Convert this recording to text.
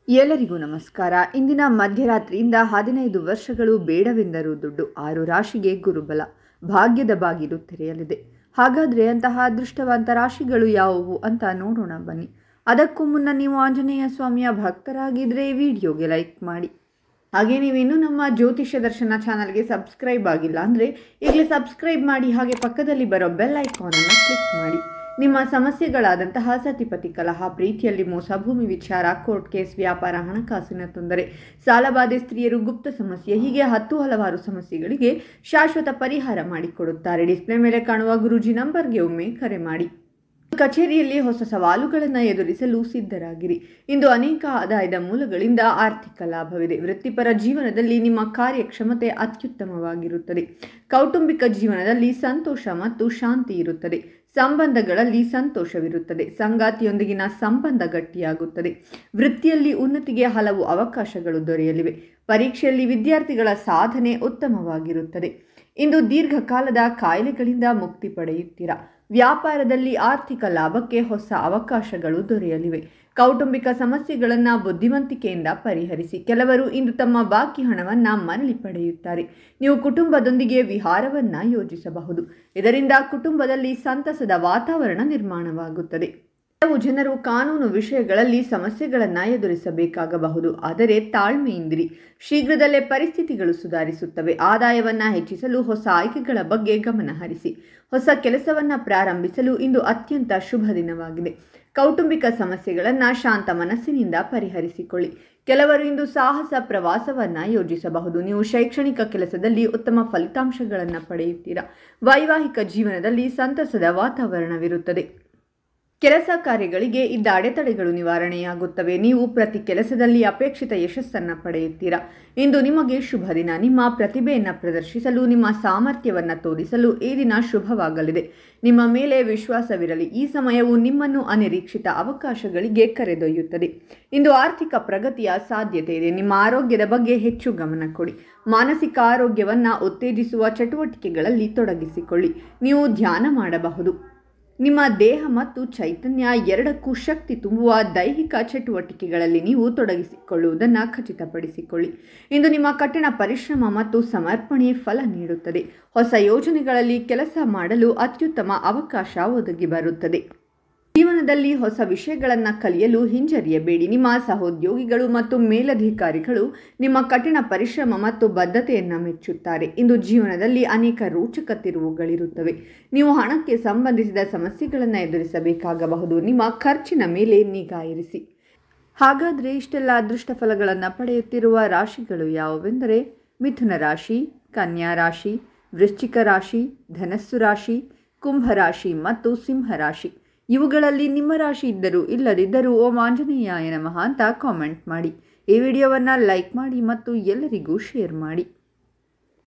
ಎಲ್ಲರಿಗೂ ನಮಸ್ಕಾರ. ಇಂದಿನ ಮಧ್ಯರಾತ್ರಿಯಿಂದ 15 ವರ್ಷಗಳು ಬೇಡವೆಂದರೂ ದುಡ್ಡು, 6 ರಾಶಿಗೆ ಗುರುಬಲ, ಭಾಗ್ಯದ ಬಾಗಿಲು ತೆರೆಯಲಿದೆ. ಹಾಗಾದರೆ ಅಂತಹ ಅದೃಷ್ಟವಂತ ರಾಶಿಗಳು ಯಾವುವು ಅಂತ ನೋಡೋಣ ಬನ್ನಿ. ಅದಕ್ಕೂ ಮುನ್ನ ನೀವು ಆಂಜನೇಯ ಸ್ವಾಮಿಯ ಭಕ್ತರಾಗಿದ್ದರೆ ಈ ವಿಡಿಯೋಗೆ ಲೈಕ್ ಮಾಡಿ. ಹಾಗೆ ನೀವಿನ್ನೂ ನಮ್ಮ ಜ್ಯೋತಿಷ್ಯ ದರ್ಶನ ಚಾನಲ್ಗೆ ಸಬ್ಸ್ಕ್ರೈಬ್ ಆಗಿಲ್ಲ ಅಂದರೆ ಈಗಲೇ ಸಬ್ಸ್ಕ್ರೈಬ್ ಮಾಡಿ, ಹಾಗೆ ಪಕ್ಕದಲ್ಲಿ ಬರೋ ಬೆಲ್ ಐಕಾನನ್ನು ಕ್ಲಿಕ್ ಮಾಡಿ. ನಿಮ್ಮ ಸಮಸ್ಯೆಗಳಾದಂತಹ ಸತಿಪತಿ ಕಲಹ, ಪ್ರೀತಿಯಲ್ಲಿ ಮೋಸ, ಭೂಮಿ ವಿಚಾರ, ಕೋರ್ಟ್ ಕೇಸ್, ವ್ಯಾಪಾರ, ಹಣಕಾಸಿನ ತೊಂದರೆ, ಸಾಲಬಾಧೆ, ಸ್ತ್ರೀಯರು, ಗುಪ್ತ ಸಮಸ್ಯೆ, ಹೀಗೆ ಹಲವಾರು ಸಮಸ್ಯೆಗಳಿಗೆ ಶಾಶ್ವತ ಪರಿಹಾರ ಮಾಡಿಕೊಡುತ್ತಾರೆ. ಡಿಸ್ಪ್ಲೇ ಮೇಲೆ ಕಾಣುವ ಗುರೂಜಿ ನಂಬರ್ಗೆ ಒಮ್ಮೆ ಕರೆ ಮಾಡಿ. ಕಚೇರಿಯಲ್ಲಿ ಹೊಸ ಸವಾಲುಗಳನ್ನು ಎದುರಿಸಲು ಸಿದ್ಧರಾಗಿರಿ. ಇಂದು ಅನೇಕ ಆದಾಯದ ಮೂಲಗಳಿಂದ ಆರ್ಥಿಕ ಲಾಭವಿದೆ. ವೃತ್ತಿಪರ ಜೀವನದಲ್ಲಿ ನಿಮ್ಮ ಕಾರ್ಯಕ್ಷಮತೆ ಅತ್ಯುತ್ತಮವಾಗಿರುತ್ತದೆ. ಕೌಟುಂಬಿಕ ಜೀವನದಲ್ಲಿ ಸಂತೋಷ ಮತ್ತು ಶಾಂತಿ ಇರುತ್ತದೆ. ಸಂಬಂಧಗಳಲ್ಲಿ ಸಂತೋಷವಿರುತ್ತದೆ. ಸಂಗಾತಿಯೊಂದಿಗಿನ ಸಂಬಂಧ ಗಟ್ಟಿಯಾಗುತ್ತದೆ. ವೃತ್ತಿಯಲ್ಲಿ ಉನ್ನತಿಗೆ ಹಲವು ಅವಕಾಶಗಳು ದೊರೆಯಲಿವೆ. ಪರೀಕ್ಷೆಯಲ್ಲಿ ವಿದ್ಯಾರ್ಥಿಗಳ ಸಾಧನೆ ಉತ್ತಮವಾಗಿರುತ್ತದೆ. ಇಂದು ದೀರ್ಘಕಾಲದ ಕಾಯಿಲೆಗಳಿಂದ ಮುಕ್ತಿ ಪಡೆಯುತ್ತೀರಾ. ವ್ಯಾಪಾರದಲ್ಲಿ ಆರ್ಥಿಕ ಲಾಭಕ್ಕೆ ಹೊಸ ಅವಕಾಶಗಳು ದೊರೆಯಲಿವೆ. ಕೌಟುಂಬಿಕ ಸಮಸ್ಯೆಗಳನ್ನು ಬುದ್ಧಿವಂತಿಕೆಯಿಂದ ಪರಿಹರಿಸಿ. ಕೆಲವರು ಇಂದು ತಮ್ಮ ಬಾಕಿ ಹಣವನ್ನು ಮರಳಿ ಪಡೆಯುತ್ತಾರೆ. ನೀವು ಕುಟುಂಬದೊಂದಿಗೆ ವಿಹಾರವನ್ನು ಯೋಜಿಸಬಹುದು. ಇದರಿಂದ ಕುಟುಂಬದಲ್ಲಿ ಸಂತಸದ ವಾತಾವರಣ ನಿರ್ಮಾಣವಾಗುತ್ತದೆ. ಕೆಲವು ಜನರು ಕಾನೂನು ವಿಷಯಗಳಲ್ಲಿ ಸಮಸ್ಯೆಗಳನ್ನು ಎದುರಿಸಬೇಕಾಗಬಹುದು, ಆದರೆ ತಾಳ್ಮೆಯಿಂದಿರಿ. ಶೀಘ್ರದಲ್ಲೇ ಪರಿಸ್ಥಿತಿಗಳು ಸುಧಾರಿಸುತ್ತವೆ. ಆದಾಯವನ್ನು ಹೆಚ್ಚಿಸಲು ಹೊಸ ಆಯ್ಕೆಗಳ ಬಗ್ಗೆ ಗಮನ ಹರಿಸಿ. ಹೊಸ ಕೆಲಸವನ್ನು ಪ್ರಾರಂಭಿಸಲು ಇಂದು ಅತ್ಯಂತ ಶುಭ ದಿನವಾಗಿದೆ. ಕೌಟುಂಬಿಕ ಸಮಸ್ಯೆಗಳನ್ನು ಶಾಂತ ಮನಸ್ಸಿನಿಂದ ಪರಿಹರಿಸಿಕೊಳ್ಳಿ. ಕೆಲವರು ಇಂದು ಸಾಹಸ ಪ್ರವಾಸವನ್ನು ಯೋಜಿಸಬಹುದು. ನೀವು ಶೈಕ್ಷಣಿಕ ಕೆಲಸದಲ್ಲಿ ಉತ್ತಮ ಫಲಿತಾಂಶಗಳನ್ನು ಪಡೆಯುತ್ತೀರಾ. ವೈವಾಹಿಕ ಜೀವನದಲ್ಲಿ ಸಂತಸದ ವಾತಾವರಣವಿರುತ್ತದೆ. ಕೆಲಸ ಕಾರ್ಯಗಳಿಗೆ ಇದ್ದ ಅಡೆತಡೆಗಳು ನಿವಾರಣೆಯಾಗುತ್ತವೆ. ನೀವು ಪ್ರತಿ ಕೆಲಸದಲ್ಲಿ ಅಪೇಕ್ಷಿತ ಯಶಸ್ಸನ್ನು ಪಡೆಯುತ್ತೀರಾ. ಇಂದು ನಿಮಗೆ ಶುಭ ದಿನ. ನಿಮ್ಮ ಪ್ರತಿಭೆಯನ್ನು ಪ್ರದರ್ಶಿಸಲು, ನಿಮ್ಮ ಸಾಮರ್ಥ್ಯವನ್ನು ತೋರಿಸಲು ಈ ದಿನ ಶುಭವಾಗಲಿದೆ. ನಿಮ್ಮ ಮೇಲೆ ವಿಶ್ವಾಸವಿರಲಿ. ಈ ಸಮಯವು ನಿಮ್ಮನ್ನು ಅನಿರೀಕ್ಷಿತ ಅವಕಾಶಗಳಿಗೆ ಕರೆದೊಯ್ಯುತ್ತದೆ. ಇಂದು ಆರ್ಥಿಕ ಪ್ರಗತಿಯ ಸಾಧ್ಯತೆ ಇದೆ. ನಿಮ್ಮ ಆರೋಗ್ಯದ ಬಗ್ಗೆ ಹೆಚ್ಚು ಗಮನ ಕೊಡಿ. ಮಾನಸಿಕ ಆರೋಗ್ಯವನ್ನು ಉತ್ತೇಜಿಸುವ ಚಟುವಟಿಕೆಗಳಲ್ಲಿ ತೊಡಗಿಸಿಕೊಳ್ಳಿ. ನೀವು ಧ್ಯಾನ ಮಾಡಬಹುದು. ನಿಮ್ಮ ದೇಹ ಮತ್ತು ಚೈತನ್ಯ ಎರಡಕ್ಕೂ ಶಕ್ತಿ ತುಂಬುವ ದೈಹಿಕ ಚಟುವಟಿಕೆಗಳಲ್ಲಿ ನೀವು ತೊಡಗಿಸಿಕೊಳ್ಳುವುದನ್ನು ಖಚಿತಪಡಿಸಿಕೊಳ್ಳಿ. ಇಂದು ನಿಮ್ಮ ಕಠಿಣ ಪರಿಶ್ರಮ ಮತ್ತು ಸಮರ್ಪಣೆ ಫಲ ನೀಡುತ್ತದೆ. ಹೊಸ ಯೋಜನೆಗಳಲ್ಲಿ ಕೆಲಸ ಮಾಡಲು ಅತ್ಯುತ್ತಮ ಅವಕಾಶ ಒದಗಿ ಬರುತ್ತದೆ. ಜೀವನದಲ್ಲಿ ಹೊಸ ವಿಷಯಗಳನ್ನು ಕಲಿಯಲು ಹಿಂಜರಿಯಬೇಡಿ. ನಿಮ್ಮ ಸಹೋದ್ಯೋಗಿಗಳು ಮತ್ತು ಮೇಲಧಿಕಾರಿಗಳು ನಿಮ್ಮ ಕಠಿಣ ಪರಿಶ್ರಮ ಮತ್ತು ಬದ್ಧತೆಯನ್ನು ಮೆಚ್ಚುತ್ತಾರೆ. ಇಂದು ಜೀವನದಲ್ಲಿ ಅನೇಕ ರೋಚಕ ತಿರುವುಗಳಿರುತ್ತವೆ. ನೀವು ಹಣಕ್ಕೆ ಸಂಬಂಧಿಸಿದ ಸಮಸ್ಯೆಗಳನ್ನು ಎದುರಿಸಬೇಕಾಗಬಹುದು. ನಿಮ್ಮ ಖರ್ಚಿನ ಮೇಲೆ ನಿಗಾ ಇರಿಸಿ. ಹಾಗಾದರೆ ಇಷ್ಟೆಲ್ಲ ಅದೃಷ್ಟ ಫಲಗಳನ್ನು ಪಡೆಯುತ್ತಿರುವ ರಾಶಿಗಳು ಯಾವುವೆಂದರೆ ಮಿಥುನ ರಾಶಿ, ಕನ್ಯಾ ರಾಶಿ, ವೃಶ್ಚಿಕ ರಾಶಿ, ಧನಸ್ಸು ರಾಶಿ, ಕುಂಭ ರಾಶಿ ಮತ್ತು ಸಿಂಹ ರಾಶಿ. ಇವುಗಳಲ್ಲಿ ನಿಮ್ಮ ರಾಶಿ ಇದ್ದರೂ ಇಲ್ಲದಿದ್ದರೂ ಓಂ ಆಂಜನೇಯಾಯ ನಮಃ ಅಂತ ಕಾಮೆಂಟ್ ಮಾಡಿ. ಈ ವಿಡಿಯೋವನ್ನು ಲೈಕ್ ಮಾಡಿ ಮತ್ತು ಎಲ್ಲರಿಗೂ ಶೇರ್ ಮಾಡಿ.